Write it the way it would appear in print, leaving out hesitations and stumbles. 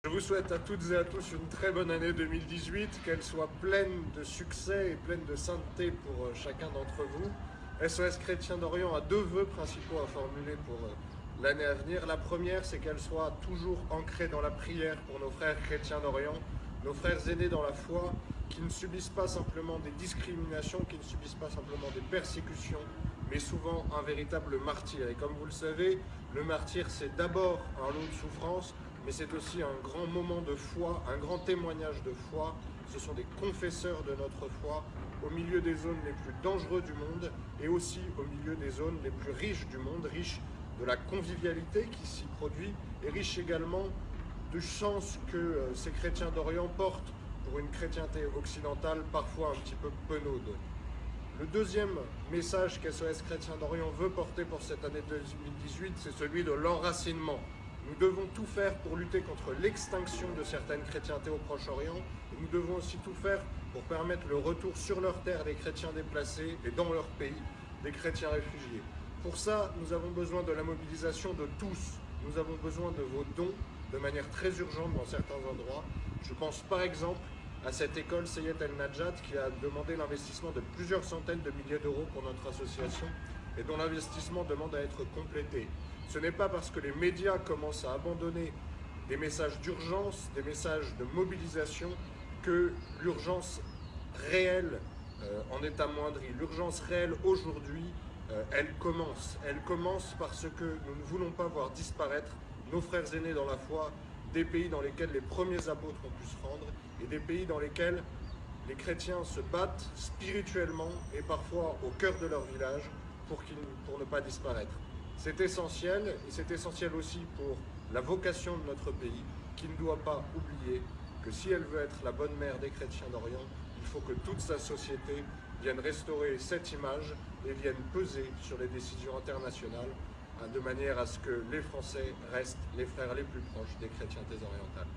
Je vous souhaite à toutes et à tous une très bonne année 2018, qu'elle soit pleine de succès et pleine de sainteté pour chacun d'entre vous. SOS Chrétien d'Orient a deux vœux principaux à formuler pour l'année à venir. La première, c'est qu'elle soit toujours ancrée dans la prière pour nos frères chrétiens d'Orient, nos frères aînés dans la foi, qui ne subissent pas simplement des discriminations, qui ne subissent pas simplement des persécutions, mais souvent un véritable martyr. Et comme vous le savez, le martyr, c'est d'abord un lot de souffrance, mais c'est aussi un grand moment de foi, un grand témoignage de foi. Ce sont des confesseurs de notre foi au milieu des zones les plus dangereuses du monde et aussi au milieu des zones les plus riches du monde, riches de la convivialité qui s'y produit et riches également du sens que ces chrétiens d'Orient portent pour une chrétienté occidentale parfois un petit peu penaude. Le deuxième message qu'SOS Chrétien d'Orient veut porter pour cette année 2018, c'est celui de l'enracinement. Nous devons tout faire pour lutter contre l'extinction de certaines chrétientés au Proche-Orient et nous devons aussi tout faire pour permettre le retour sur leur terre des chrétiens déplacés et dans leur pays des chrétiens réfugiés. Pour ça, nous avons besoin de la mobilisation de tous. Nous avons besoin de vos dons de manière très urgente dans certains endroits. Je pense par exemple à cette école Seyed El Najat qui a demandé l'investissement de plusieurs centaines de milliers d'euros pour notre association et dont l'investissement demande à être complété. Ce n'est pas parce que les médias commencent à abandonner des messages d'urgence, des messages de mobilisation, que l'urgence réelle en est amoindrie. L'urgence réelle aujourd'hui, elle commence. Elle commence parce que nous ne voulons pas voir disparaître nos frères aînés dans la foi des pays dans lesquels les premiers apôtres ont pu se rendre et des pays dans lesquels les chrétiens se battent spirituellement et parfois au cœur de leur village pour ne pas disparaître. C'est essentiel et c'est essentiel aussi pour la vocation de notre pays qui ne doit pas oublier que si elle veut être la bonne mère des chrétiens d'Orient, il faut que toute sa société vienne restaurer cette image et vienne peser sur les décisions internationales de manière à ce que les Français restent les frères les plus proches des chrétientés orientales.